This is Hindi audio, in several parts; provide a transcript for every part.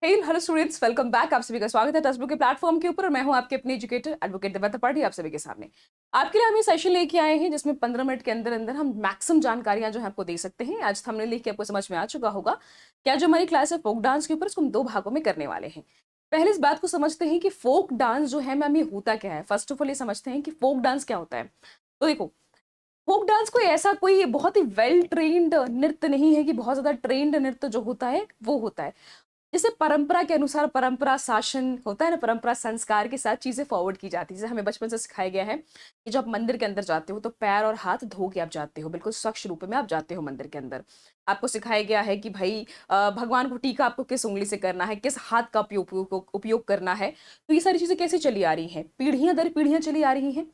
Hello students, welcome back. आप सभी का स्वागत है टेक्स्ट बुक के प्लेटफॉर्म के ऊपर। मैं हूं आपके अपने एजुकेटर एडवोकेट देवता त्रिपाठी, आप सभी के सामने। आपके लिए हम ये सेशन लेके आए हैं जिसमें 15 मिनट के अंदर अंदर हम मैक्सिमम जानकारियां जो है आपको दे सकते हैं। आज हमने लिख के आपको समझ में आ चुका होगा क्या जो हमारी क्लास है फोक डांस के ऊपर, इसको हम 2 भागों में करने वाले हैं। पहले इस बात को समझते हैं कि फोक डांस जो है मैम ये होता क्या है। फर्स्ट ऑफ ऑल ये समझते हैं कि फोक डांस क्या होता है। तो देखो, फोक डांस कोई ऐसा कोई बहुत ही वेल ट्रेन्ड नृत्य नहीं है कि बहुत ज्यादा ट्रेन्ड नृत्य जो होता है वो होता है। जैसे परंपरा के अनुसार, परंपरा शासन होता है ना, परंपरा संस्कार के साथ चीजें फॉरवर्ड की जाती है। जैसे हमें बचपन से सिखाया गया है कि जब आप मंदिर के अंदर जाते हो तो पैर और हाथ धो के आप जाते हो, बिल्कुल स्वच्छ रूप में आप जाते हो मंदिर के अंदर। आपको सिखाया गया है कि भाई भगवान को टीका आपको किस उंगली से करना है, किस हाथ का उपयोग करना है। तो ये सारी चीजें कैसे चली आ रही हैं, पीढ़ियां दर पीढ़ियां चली आ रही हैं।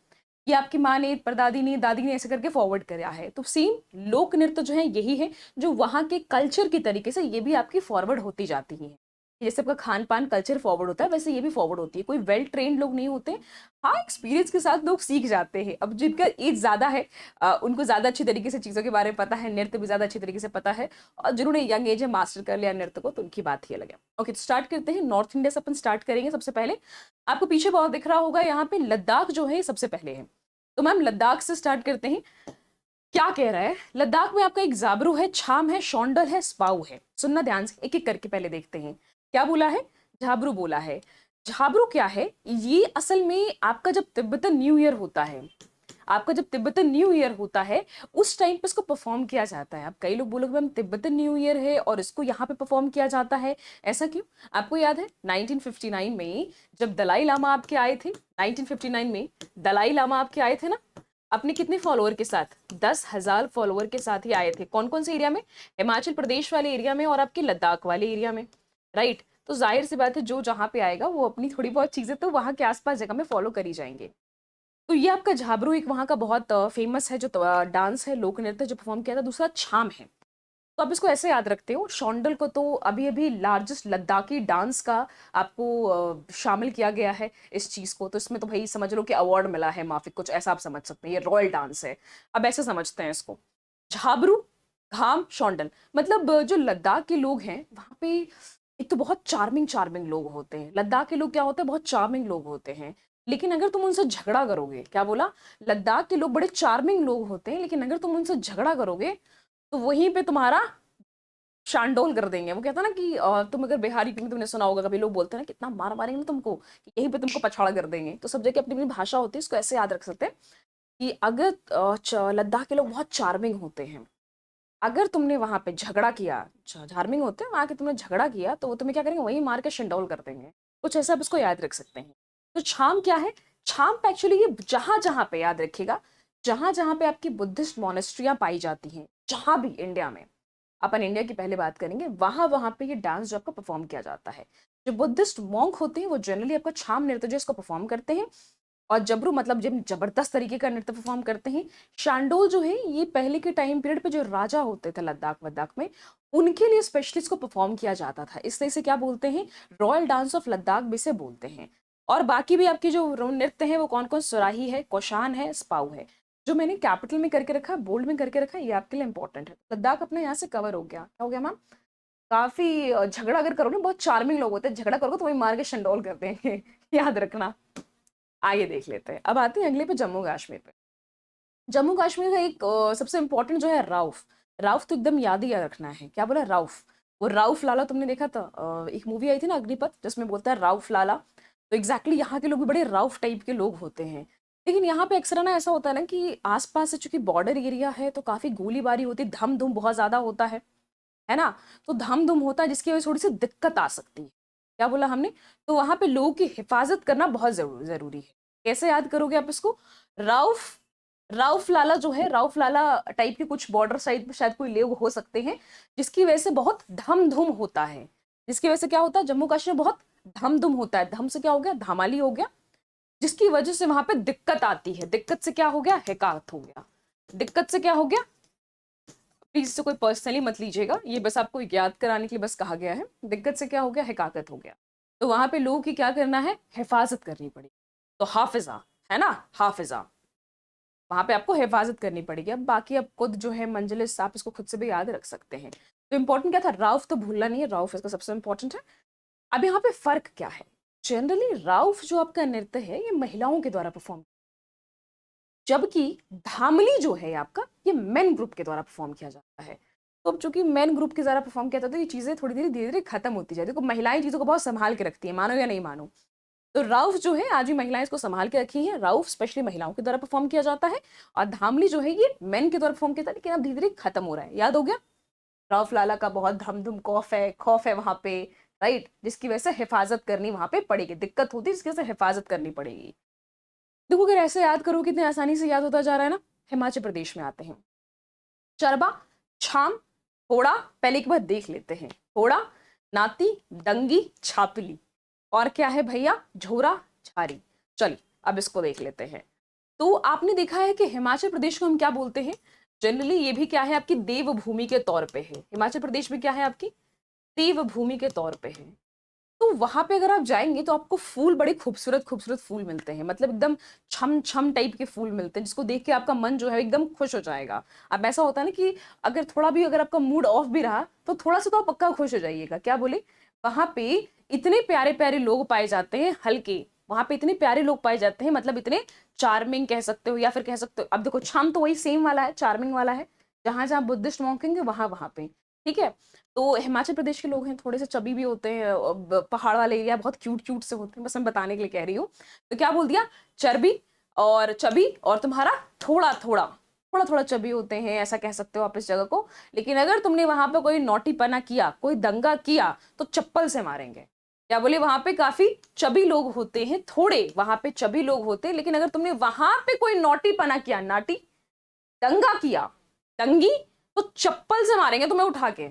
ये आपकी माँ ने, परदादी ने, दादी ने ऐसे करके फॉरवर्ड कराया है। तो सेम लोक नृत्य जो है यही है, जो वहां के कल्चर की तरीके से ये भी आपकी फॉरवर्ड होती जाती है। जैसे आपका खान पान कल्चर फॉरवर्ड होता है, वैसे ये भी फॉरवर्ड होती है। कोई वेल ट्रेन्ड लोग नहीं होते। हाँ, एक्सपीरियंस के साथ लोग सीख जाते हैं। अब जिनका एज ज्यादा है उनको ज्यादा अच्छी तरीके से चीजों के बारे में पता है, नृत्य भी ज्यादा अच्छी तरीके से पता है। और जिन्होंने यंग एज में मास्टर कर लिया नृत्य को, तो उनकी बात ही अलग है। ओके, तो स्टार्ट करते हैं। नॉर्थ इंडिया से अपन स्टार्ट करेंगे। सबसे पहले आपको पीछे बहुत दिख रहा होगा, यहाँ पे लद्दाख जो है सबसे पहले है। तो मैम लद्दाख से स्टार्ट करते हैं। क्या कह रहा है, लद्दाख में आपका एक जाबरू है, छाम है, शौंडल है, स्पाऊ है। सुनना ध्यान से, एक एक करके पहले देखते हैं। क्या बोला है? झाबरू बोला है। झाबरू क्या है? ये असल में आपका जब तिब्बतन न्यू ईयर होता है, आपका जब तिब्बतन न्यू ईयर होता है उस टाइम पे इसको परफॉर्म किया जाता है। अब कई लोग बोलोगे मैम तिब्बतन न्यू ईयर है और इसको यहाँ पे परफॉर्म किया जाता है, ऐसा क्यों? आपको याद है 1959 में जब दलाई लामा आपके आए थे, 1959 में दलाई लामा आपके आए थे ना, अपने कितने फॉलोअर के साथ? 10,000 फॉलोअर के साथ ही आए थे। कौन कौन से एरिया में? हिमाचल प्रदेश वाले एरिया में और आपके लद्दाख वाले एरिया में, राइट। तो जाहिर सी बात है, जो जहां पे आएगा वो अपनी थोड़ी बहुत चीजें तो वहां के आसपास जगह में फॉलो करी जाएंगे। तो ये आपका झाबरू एक वहां का बहुत फेमस है जो डांस है, लोक नृत्य जो परफॉर्म किया था। दूसरा छाम है। तो आप इसको ऐसे याद रखते हो। शौंडल को तो अभी अभी लार्जेस्ट लद्दाखी डांस का आपको शामिल किया गया है इस चीज को। तो इसमें तो भाई समझ लो कि अवार्ड मिला है, माफी कुछ ऐसा आप समझ सकते हैं। ये रॉयल डांस है, अब ऐसे समझते हैं इसको। झाबरू, घाम, शौंडल, मतलब जो लद्दाख के लोग हैं वहां पे एक तो बहुत चार्मिंग चार्मिंग लोग होते हैं। लद्दाख के लोग क्या होते हैं? बहुत चार्मिंग लोग होते हैं। लेकिन अगर तुम उनसे झगड़ा करोगे, क्या बोला? लद्दाख के लोग बड़े चार्मिंग लोग होते हैं, लेकिन अगर तुम उनसे झगड़ा करोगे तो वहीं पे तुम्हारा शांडोल कर देंगे। वो कहता है ना कि तुम अगर बिहारी, क्योंकि तुमने सुना होगा कभी लोग बोलते हैं ना कितना मार मारेंगे ना तुमको, कि यहीं पे तुमको पछाड़ा कर देंगे। तो सब जगह अपनी अपनी भाषा होती है, इसको ऐसे याद रख सकते हैं कि अगर लद्दाख के लोग बहुत चार्मिंग होते हैं, अगर तुमने वहां पे झगड़ा किया, चार्मिंग होते हैं वहां के, तुमने झगड़ा किया तो वो तुम्हें क्या करेंगे? वहीं मार के शंडौल कर देंगे। कुछ ऐसा आप इसको याद रख सकते हैं। तो छाम क्या है? छाम पे एक्चुअली ये जहां जहां पे, याद रखिएगा, जहां जहां पे आपकी बुद्धिस्ट मोनेस्ट्रियां पाई जाती हैं, जहां भी इंडिया में, अपन इंडिया की पहले बात करेंगे, वहां वहां पे ये डांस जो आपका परफॉर्म किया जाता है। जो बुद्धिस्ट मॉन्क होते हैं वो जनरली आपका छाम नृत्य जो इसको परफॉर्म करते हैं। और जबरू मतलब जब जबरदस्त तरीके का नृत्य परफॉर्म करते हैं। शांडोल जो है ये पहले के टाइम पीरियड पे जो राजा होते थे लद्दाख वद्दाख में, उनके लिए स्पेशली इसको परफॉर्म किया जाता था। इसलिए इसे क्या बोलते हैं? रॉयल डांस ऑफ लद्दाख भी से बोलते हैं। और बाकी भी आपकी जो नृत्य है वो कौन कौन? सुराही है, कोशान है, स्पाऊ है। जो मैंने कैपिटल में करके रखा है, बोल्ड में करके रखा है, ये आपके लिए इंपॉर्टेंट है। लद्दाख अपने यहाँ से कवर हो गया। क्या हो गया मैम? काफी झगड़ा अगर करोगे, बहुत चार्मिंग लोग होते हैं, झगड़ा करोगे तो वही मार के शंडोल कर देंगे। याद रखना। आइए देख लेते हैं। अब आते हैं अगले पे, जम्मू कश्मीर पे। जम्मू कश्मीर का एक सबसे इंपॉर्टेंट जो है राउफ। राउफ तो एकदम याद रखना है। क्या बोला? राउफ। वो राउफ लाला तुमने देखा था, एक मूवी आई थी ना अग्निपथ, जिसमें बोलता है राउफ लाला। तो एग्जैक्टली यहाँ के लोग भी बड़े राउफ टाइप के लोग होते हैं। लेकिन यहाँ पे अक्सर ना ऐसा होता है ना कि आसपास से चूंकि बॉर्डर एरिया है तो काफी गोलीबारी होती है, धम धुम बहुत ज्यादा होता है ना। तो धम धुम होता है जिसकी वजह से थोड़ी सी दिक्कत आ सकती है। क्या बोला हमने? तो वहां पे लोगों की हिफाजत करना बहुत जरूरी है। कैसे याद करोगे आप इसको? राउफ, राउफ लाला जो है, राउफ लाला टाइप के कुछ बॉर्डर साइड पे शायद कोई लोग हो सकते हैं जिसकी वजह से बहुत धम धुम होता है। जिसकी वजह से क्या होता है? जम्मू कश्मीर बहुत धम धुम होता है। धम से क्या हो गया? धमाली हो गया। जिसकी वजह से वहां पे दिक्कत आती है। दिक्कत से क्या हो गया? हिकायत हो गया। दिक्कत से क्या हो गया? प्लीज से कोई पर्सनली मत लीजिएगा, ये बस आपको याद कराने के लिए बस कहा गया है। दिक्कत से क्या हो गया? हिकाकत हो गया। तो वहां पे लोगों की क्या करना है? हिफाजत करनी पड़ी। तो हाफिजा, है ना, हाफिजा, वहां पे आपको हिफाजत करनी पड़ेगी। अब बाकी अब खुद जो है मंजलिस, आप इसको खुद से भी याद रख सकते हैं। तो इंपॉर्टेंट क्या था? राउफ तो भूलना नहीं है, राउफ इसका सबसे इंपॉर्टेंट है। अब यहाँ पे फर्क क्या है? जनरली राउफ जो आपका नृत्य है ये महिलाओं के द्वारा परफॉर्म, जबकि धामली जो है आपका ये मेन ग्रुप के द्वारा परफॉर्म किया जाता है। तो अब चूंकि मेन ग्रुप के द्वारा परफॉर्म किया जाता है, ये चीजें थोड़ी धीरे धीरे खत्म होती जाती है। देखो महिलाएं चीजों को बहुत संभाल के रखती है, मानो या नहीं मानो। तो राउफ जो है आज भी महिलाएं इसको संभाल के रखी हैं। राउफ स्पेशली महिलाओं के द्वारा परफॉर्म किया जाता है, और धामली जो है ये मेन के द्वारा परफॉर्म किया जाता है, लेकिन अब धीरे धीरे खत्म हो रहा है। याद हो गया? राउफ लाला का बहुत धम धुम खौफ है वहां पे, राइट, जिसकी वजह से हिफाजत करनी वहां पे पड़ेगी, दिक्कत होती है जिसकी वजह से हिफाजत करनी पड़ेगी। देखो अगर ऐसे याद करो कितने आसानी से याद होता जा रहा है ना। हिमाचल प्रदेश में आते हैं। चरबा, छाम, होड़ा, पहले एक बार देख लेते हैं। होड़ा, नाती, डंगी, छापली, और क्या है भैया? झोरा, झारी। चलिए अब इसको देख लेते हैं। तो आपने देखा है कि हिमाचल प्रदेश को हम क्या बोलते हैं जनरली? ये भी क्या है आपकी देवभूमि के तौर पे है। हिमाचल प्रदेश में क्या है आपकी? देवभूमि के तौर पे है। तो वहां पे अगर आप जाएंगे तो आपको फूल बड़े खूबसूरत खूबसूरत फूल मिलते हैं, मतलब एकदम छम छम टाइप के फूल मिलते हैं, जिसको देख के आपका मन जो है एकदम खुश हो जाएगा। अब ऐसा होता है ना कि अगर थोड़ा भी अगर आपका मूड ऑफ भी रहा तो थोड़ा सा तो आप पक्का खुश हो जाइएगा। क्या बोले? वहां पे इतने प्यारे प्यारे लोग पाए जाते हैं, हल्के, वहां पे इतने प्यारे लोग पाए जाते हैं, मतलब इतने चार्मिंग कह सकते हो, या फिर कह सकते हो। अब देखो छाम तो वही सेम वाला है, चार्मिंग वाला है, जहां जहां बुद्धिस्ट मॉन्क होंगे वहां वहां पे, ठीक है। तो हिमाचल प्रदेश के लोग हैं, थोड़े से चबी भी होते हैं, पहाड़ वाले एरिया बहुत क्यूट क्यूट से होते हैं, बस मैं बताने के लिए कह रही हूँ। तो क्या बोल दिया? चर्बी और चबी, और तुम्हारा थोड़ा थोड़ा थोड़ा थोड़ा चबी होते हैं, ऐसा कह सकते हो आप इस जगह को। लेकिन अगर तुमने वहां पे कोई नौटीपना किया, कोई दंगा किया, तो चप्पल से मारेंगे। क्या बोले? वहां पे काफी चबी लोग होते हैं, थोड़े वहां पे चबी लोग होते हैं, लेकिन अगर तुमने वहां पे कोई नौटीपना किया, नाटी, दंगा किया, दंगी, तो चप्पल से मारेंगे तुम्हें उठा के।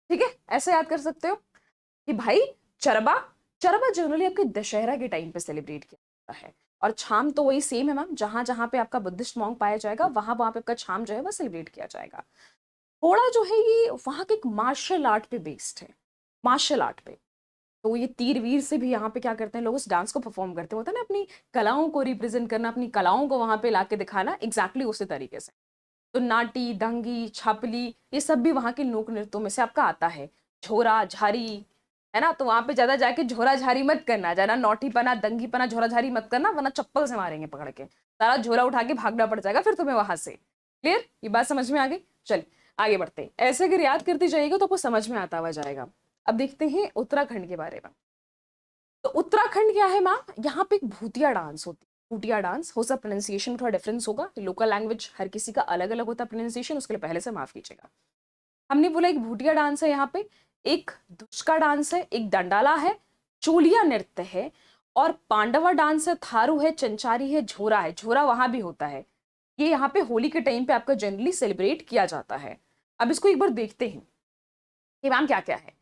ठीक है, ऐसे याद कर सकते हो कि भाई चरबा, चरबा जनरली आपके दशहरा के टाइम पे सेलिब्रेट किया जाता है। और छाम तो वही सेम है मैम, जहां जहां पे आपका बुद्धिस्ट मॉन्क पाया जाएगा वहां वहां पे आपका छाम जो है वो सेलिब्रेट किया जाएगा। थोड़ा जो है ये वहां के एक मार्शल आर्ट पे बेस्ड है, मार्शल आर्ट पे। तो ये तीर वीर से भी यहाँ पे क्या करते हैं लोग, उस डांस को परफॉर्म करते हैं, होता है ना अपनी कलाओं को रिप्रेजेंट करना, अपनी कलाओं को वहां पे लाके दिखाना, एग्जैक्टली उसी तरीके से। तो नाटी, दंगी, छापली, ये सब भी वहां के लोक नृत्यों में से आपका आता है। झोरा झारी, है ना? तो वहां पे ज्यादा जाके झोरा झारी मत करना, ज्यादा नौटीपना, दंगीपना, झोरा झारी मत करना, वरना चप्पल से मारेंगे पकड़ के, सारा झोरा उठा के भागना पड़ जाएगा फिर तुम्हें वहां से। क्लियर? ये बात समझ में आ गई? चलिए आगे बढ़ते हैं। ऐसे अगर याद करते जाइएगा तो आपको समझ में आता हुआ जाएगा। अब देखते हैं उत्तराखंड के बारे में। तो उत्तराखंड क्या है माँ? यहाँ पे एक भूतिया डांस होती है। भूतिया डांस, हो सकता प्रोनाउंसिएशन में थोड़ा डिफरेंस होगा, लोकल लैंग्वेज हर किसी का अलग अलग होता है प्रोनाउंसिएशन, उसके लिए पहले से माफ कीजिएगा। हमने बोला एक भूतिया डांस है यहाँ पे, एक धुचका डांस है, एक दंडाला है, चोलिया नृत्य है, और पांडवा डांस है, थारू है, चंचारी है, झोरा है। झोरा वहां भी होता है। ये यहाँ पे होली के टाइम पे आपका जनरली सेलिब्रेट किया जाता है। अब इसको एक बार देखते हैं कि मैम क्या क्या है।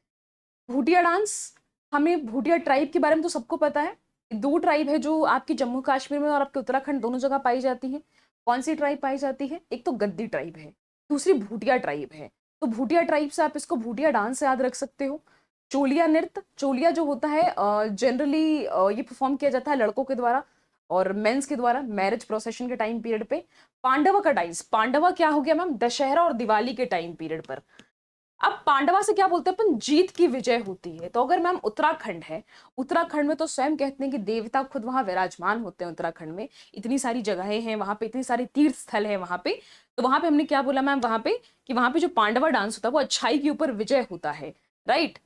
भूटिया डांस, हमें भूटिया ट्राइब के बारे में तो सबको पता है। दो ट्राइब है जो आपकी जम्मू कश्मीर में और आपके उत्तराखंड दोनों जगह पाई जाती है। कौन सी ट्राइब पाई जाती है? एक तो गद्दी ट्राइब है, दूसरी भूटिया ट्राइब है। तो भूटिया ट्राइब से आप इसको भूटिया डांस से याद रख सकते हो। चोलिया नृत्य, चोलिया जो होता है जनरली ये परफॉर्म किया जाता है लड़कों के द्वारा और मेंस के द्वारा मैरिज प्रोसेशन के टाइम पीरियड पे। पांडवा का डांस, पांडवा क्या हो गया मैम? दशहरा और दिवाली के टाइम पीरियड पर। अब पांडवा से क्या बोलते हैं अपन? जीत की विजय होती है। तो अगर मैम उत्तराखंड है, उत्तराखंड में तो स्वयं कहते हैं कि देवता खुद वहां विराजमान होते हैं। उत्तराखंड में इतनी सारी जगहें हैं, वहां पे इतने सारे तीर्थ स्थल है वहां पे। तो वहां पे हमने क्या बोला मैम वहां पे, कि वहां पे जो पांडवा डांस होता है वो अच्छाई के ऊपर विजय होता है, राइट।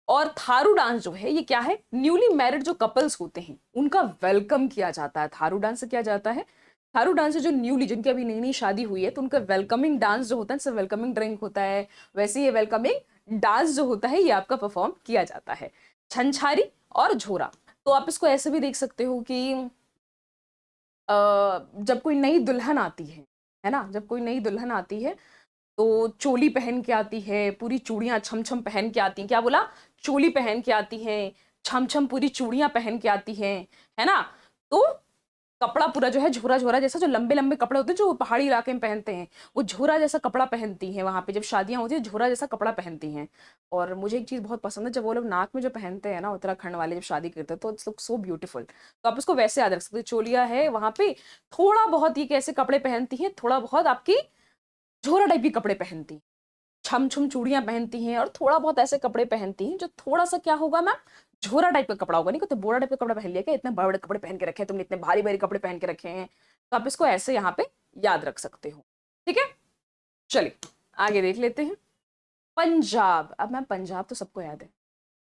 और थारू डांस जो है ये क्या है? न्यूली मैरिड जो कपल्स होते हैं उनका वेलकम किया जाता है। थारू डांस से किया जाता है। थारू डांस से जो न्यूली, जिनकी अभी नई नई शादी हुई है, तो उनका वेलकमिंग डांस जो होता है, वेलकमिंग ड्रिंक होता है, वैसे ये वेलकमिंग डांस जो होता है ये आपका परफॉर्म किया जाता है। छंछारी और झोरा, तो आप इसको ऐसे भी देख सकते हो कि जब कोई नई दुल्हन आती है ना, जब कोई नई दुल्हन आती है तो चोली पहन के आती है, पूरी चूड़ियां छम छम पहन के आती हैं। क्या बोला? चोली पहन के आती हैं, छम छम पूरी चूड़ियां पहन के आती हैं, है ना। तो कपड़ा पूरा जो है झोरा झोरा जैसा, जो लंबे लंबे कपड़े होते हैं जो पहाड़ी इलाके में पहनते हैं, वो झोरा जैसा कपड़ा पहनती हैं। वहां पे जब शादियां होती है झोरा जैसा कपड़ा पहनती हैं। और मुझे एक चीज बहुत पसंद है, जब वो लोग नाक में जो पहनते हैं ना उत्तराखंड वाले, जब शादी करते हैं तो इट्स लुक सो ब्यूटीफुल। तो आप उसको वैसे याद रख सकते हो। चोलिया है वहां पे, थोड़ा बहुत ये कैसे कपड़े पहनती है, थोड़ा बहुत आपकी झोरा टाइप के कपड़े पहनती, छम छम चूड़ियां पहनती हैं और थोड़ा बहुत ऐसे कपड़े पहनती हैं जो थोड़ा सा क्या होगा मैम, झोरा टाइप का कपड़ा होगा। नहीं तो बोरा टाइप का कपड़ा पहन लिया क्या, इतने बड़े बड़े कपड़े पहन के रखे हैं तुमने, इतने भारी भारी कपड़े पहन के रखे हैं। तो आप इसको ऐसे यहाँ पे याद रख सकते हो। ठीक है, चलिए आगे देख लेते हैं। पंजाब। अब मैम पंजाब तो सबको याद है,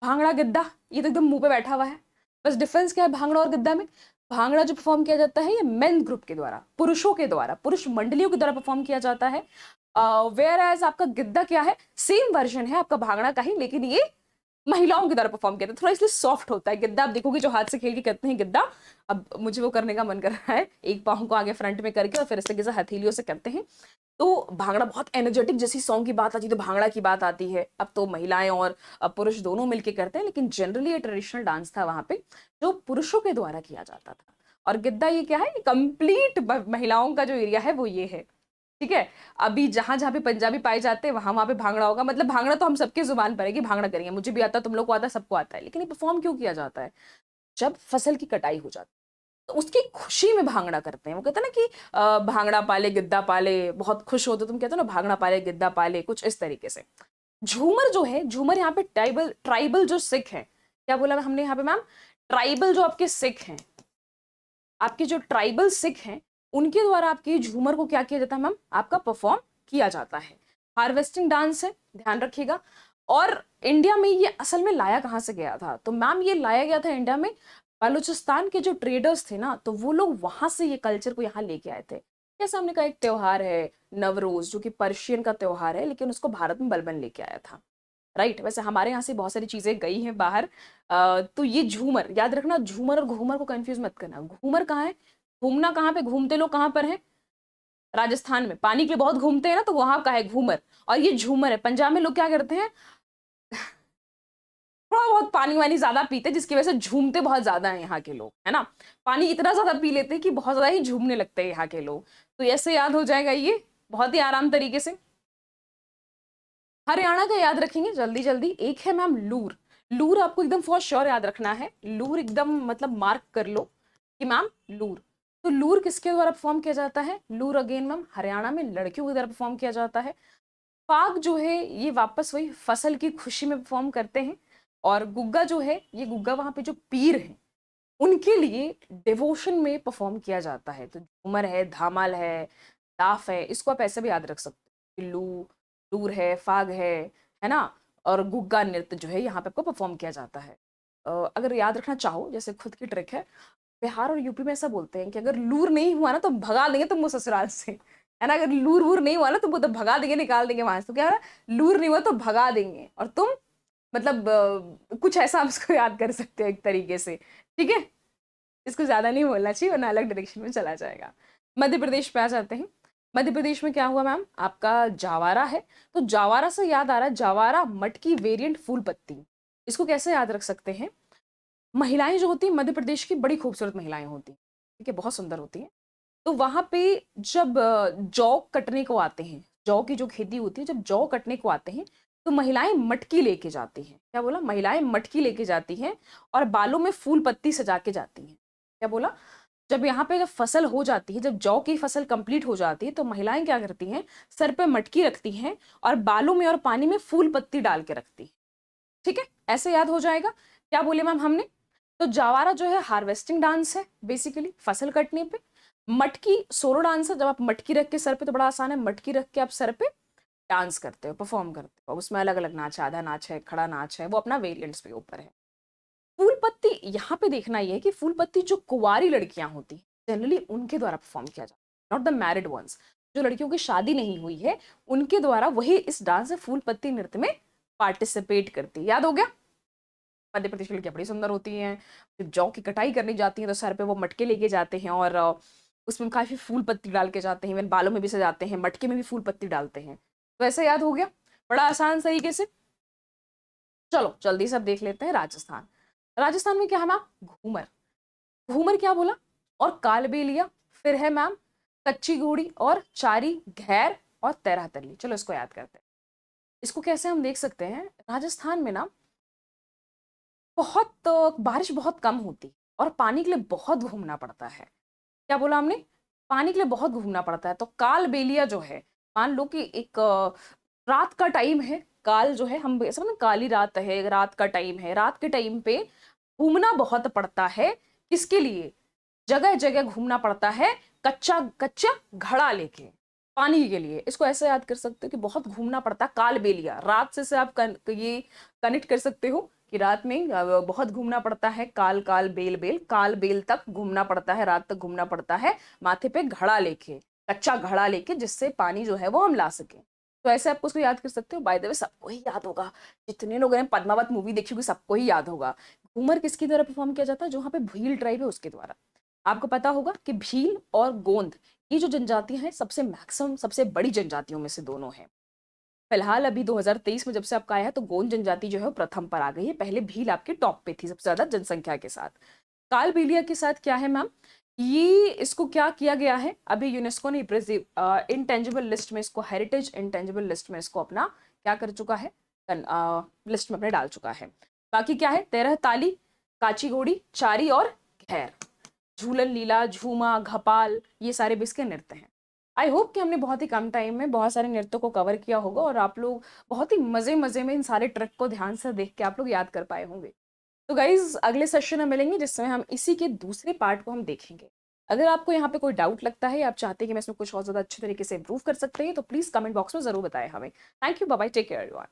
भांगड़ा गिद्दा, ये तो एकदम मुंह पे बैठा हुआ है। बस डिफरेंस क्या है भांगड़ा और गिद्दा में, भांगड़ा जो परफॉर्म किया जाता है ये मेन ग्रुप के द्वारा, पुरुषों के द्वारा, पुरुष मंडलियों के द्वारा परफॉर्म किया जाता है। वेयर एज आपका गिद्दा क्या है, सेम वर्जन है आपका भांगड़ा का ही, लेकिन ये महिलाओं की तरह परफॉर्म किया था, थोड़ा इसलिए सॉफ्ट होता है। गिद्दा आप देखोगे जो हाथ से खेल के करते हैं गिद्दा, अब मुझे वो करने का मन कर रहा है, एक पाँव को आगे फ्रंट में करके और फिर इस तरीके से हथेलियों से करते हैं। तो भांगड़ा बहुत एनर्जेटिक, जैसी सॉन्ग की बात आती है तो भांगड़ा की बात आती है। अब तो महिलाएं और पुरुष दोनों मिलके करते हैं, लेकिन जनरली ये ट्रेडिशनल डांस था वहां पे जो पुरुषों के द्वारा किया जाता था। और गिद्दा ये क्या है, ये कंप्लीट महिलाओं का जो एरिया है वो ये है। ठीक है, अभी जहां जहां पे पंजाबी पाए जाते हैं वहां वहां पे भांगड़ा होगा। मतलब भांगड़ा तो हम सबके जुबान पर है कि भांगड़ा करेंगे, मुझे भी आता है, तुम लोग को आता है, सबको आता है। लेकिन ये परफॉर्म क्यों किया जाता है, जब फसल की कटाई हो जाती है तो उसकी खुशी में भांगड़ा करते हैं। वो कहते हैं ना कि भांगड़ा पाले गिद्दा पाले, बहुत खुश हो तो तुम कहते हो ना भांगड़ा पाले गिद्दा पाले, कुछ इस तरीके से। झूमर जो है, झूमर यहाँ पे ट्राइबल ट्राइबल जो सिख है, क्या बोला हमने यहाँ पे मैम, ट्राइबल जो आपके सिख हैं, आपके जो ट्राइबल सिख हैं उनके द्वारा आपके झूमर को क्या किया जाता है मैम, आपका परफॉर्म किया जाता है। हार्वेस्टिंग डांस है, ध्यान रखिएगा। और इंडिया में ये असल में लाया कहाँ से गया था, तो मैम ये लाया गया था इंडिया में, बलूचिस्तान के जो ट्रेडर्स थे ना, तो वो लोग वहां से ये कल्चर को यहाँ लेके आए थे। जैसे हमने कहा एक त्योहार है नवरोज जो कि पर्शियन का त्योहार है, लेकिन उसको भारत में बलबन लेके आया था। राइट, वैसे हमारे यहाँ से बहुत सारी चीजें गई हैं बाहर। तो ये झूमर याद रखना, झूमर और घूमर को कंफ्यूज मत करना। घूमर कहाँ है, घूमना कहाँ पे, घूमते लोग कहाँ पर है, राजस्थान में पानी के लिए बहुत घूमते हैं ना, तो वहां का है घूमर। और ये झूमर है, पंजाब में लोग क्या करते हैं, थोड़ा बहुत पानी वानी ज्यादा पीते हैं, जिसकी वजह से झूमते बहुत ज्यादा है यहाँ के लोग, है ना। पानी इतना ज्यादा पी लेते हैं कि बहुत ज्यादा ही झूमने लगते हैं यहाँ के लोग। तो ऐसे याद हो जाएगा ये बहुत ही आराम तरीके से। हरियाणा का याद रखेंगे जल्दी जल्दी। एक है मैम लूर, लूर आपको एकदम फॉर श्योर याद रखना है, लूर एकदम मतलब मार्क कर लो कि मैम लूर। तो लूर किसके द्वारा परफॉर्म किया जाता है, लूर अगेन मैम हरियाणा में लड़कियों के द्वारा परफॉर्म किया जाता है। फाग जो है ये वापस वही फसल की खुशी में परफॉर्म करते हैं। और गुग्गा जो है, ये गुग्गा वहां पे जो पीर हैं उनके लिए डिवोशन में परफॉर्म किया जाता है। तो झूमर है, धामाल है, दाफ है, इसको आप ऐसे भी याद रख सकते हो, लू लूर है, फाग है ना। और गुग्गा नृत्य जो है यहाँ पे आपको परफॉर्म किया जाता है। अगर याद रखना चाहो, जैसे खुद की ट्रिक है, बिहार और यूपी में ऐसा बोलते हैं कि अगर लूर नहीं हुआ ना तो भगा देंगे तुमको ससुराल से, है ना। अगर लूर वूर नहीं हुआ ना तुमको तो भगा देंगे, निकाल देंगे वहां से। तो क्या है, लूर नहीं हुआ तो भगा देंगे, और तुम मतलब कुछ ऐसा आप उसको याद कर सकते हो एक तरीके से। ठीक है, इसको ज्यादा नहीं बोलना चाहिए वरना अलग डायरेक्शन में चला जाएगा। मध्य प्रदेश पे आ जाते हैं। मध्य प्रदेश में क्या हुआ मैम, आपका जावारा है। तो जावारा से याद आ रहा है, जावारा मटकी वेरिएंट फूल पत्ती, इसको कैसे याद रख सकते हैं। महिलाएं जो होती हैं मध्य प्रदेश की बड़ी खूबसूरत महिलाएं होती हैं, ठीक है, बहुत सुंदर होती हैं। तो वहां पे जब जौ कटने को आते हैं, जौ की जो खेती होती है, जब जौ कटने को आते हैं तो महिलाएं मटकी लेके जाती हैं। क्या बोला, महिलाएं मटकी लेके जाती हैं और बालों में फूल पत्ती सजा के जाती हैं। क्या बोला, जब यहाँ पे जब फसल हो जाती है, जब जौ की फसल कंप्लीट हो जाती है तो महिलाएं क्या करती हैं, सर पे मटकी रखती हैं और बालों में और पानी में फूल पत्ती डाल के रखती हैं। ठीक है, ऐसे याद हो जाएगा। क्या बोले मैम हमने, तो जावारा जो है हार्वेस्टिंग डांस है, बेसिकली फसल कटने पे। मटकी सोलो डांस है, जब आप मटकी रख के सर पे, तो बड़ा आसान है, मटकी रख के आप सर पे डांस करते हो, परफॉर्म करते हो। उसमें अलग अलग नाच है, आधा नाच है, खड़ा नाच है, वो अपना वेरिएंट्स पे ऊपर है। फूल पत्ती यहाँ पे देखना ये है कि फूल पत्ती जो कुंवारी लड़कियां होती हैं जनरली उनके द्वारा परफॉर्म किया जाता है, नॉट द मैरिड वंस। जो लड़कियों की शादी नहीं हुई है उनके द्वारा वही इस डांस फूल पत्ती नृत्य में पार्टिसिपेट करती है। याद हो गया। मध्य प्रदेश की लड़कियां बड़ी सुंदर होती हैं, जब जौ की कटाई करने जाती हैं तो सर पे वो मटके लेके जाते हैं और उसमें काफी फूल पत्ती डाल के जाते हैं, इवन बालों में भी सजाते हैं, मटके में भी फूल पत्ती डालते हैं। तो ऐसे याद हो गया, बड़ा आसान तरीके से। चलो जल्दी से अब देख लेते हैं राजस्थान। राजस्थान में क्या है मैम, घूमर। घूमर क्या बोला, और कालबेलिया, फिर है मैम कच्ची घोड़ी और चारी घेर और तेरह तल्ली। चलो इसको याद करते हैं। इसको कैसे हम देख सकते हैं, राजस्थान में ना बहुत बारिश बहुत कम होती और पानी के लिए बहुत घूमना पड़ता है। क्या बोला हमने, पानी के लिए बहुत घूमना पड़ता है। तो कालबेलिया जो है, मान लो कि एक रात का टाइम है, काल जो है हम ऐसा ना काली रात है, रात का टाइम है, रात के टाइम पे घूमना बहुत पड़ता है। किसके लिए? जगह जगह घूमना पड़ता है, कच्चा कच्चा घड़ा लेके पानी के लिए। इसको ऐसे याद कर सकते हो कि बहुत घूमना पड़ता है। काल बेलिया, रात से आप ये कनेक्ट कर सकते हो कि रात में बहुत घूमना पड़ता है। काल काल बेल बेल, काल बेल तक घूमना पड़ता है, रात तक घूमना पड़ता है, माथे पे घड़ा लेके, कच्चा घड़ा लेके, जिससे पानी जो है वो हम ला सके। तो ऐसे आप उसको याद कर सकते हो। बाय द वे सबको ही याद होगा, जितने लोगों ने पद्मावत मूवी देखी होगी सबको ही याद होगा। घूमर किसकी द्वारा परफॉर्म किया जाता है? जो वहाँ पे भील ट्राइब है उसके द्वारा। आपको पता होगा कि भील और गोंद, ये जो जनजातियां हैं सबसे मैक्सिमम, सबसे बड़ी जनजातियों में से दोनों हैं। फिलहाल अभी 2023 में जब से आपका आया है तो गोंड जनजाति जो है वो प्रथम पर आ गई है। पहले भील आपके टॉप पे थी सबसे ज्यादा जनसंख्या के साथ। कालबेलिया के साथ क्या है मैम, ये इसको क्या किया गया है, अभी यूनेस्को ने इंटेंजिबल लिस्ट में इसको, हेरिटेज इंटेंजिबल लिस्ट में इसको अपना क्या कर चुका है, लिस्ट में अपने डाल चुका है। बाकी क्या है, 13 ताली, काची घोड़ी, चारी और घेर, झूलन लीला, झूमा, घपाल, ये सारे भी इसके नृत्य हैं। आई होप कि हमने बहुत ही कम टाइम में बहुत सारे नृत्यों को कवर किया होगा और आप लोग बहुत ही मजे मजे में इन सारे ट्रिक को ध्यान से देख के आप लोग याद कर पाए होंगे। तो गाइज अगले सेशन में मिलेंगे जिसमें हम इसी के दूसरे पार्ट को हम देखेंगे। अगर आपको यहाँ पे कोई डाउट लगता है या आप चाहते हैं कि मैं इसमें कुछ और ज्यादा अच्छे तरीके से इंप्रूव कर सकते हैं तो प्लीज कमेंट बॉक्स में जरूर बताएं हमें। Thank you, bye bye, take care everyone.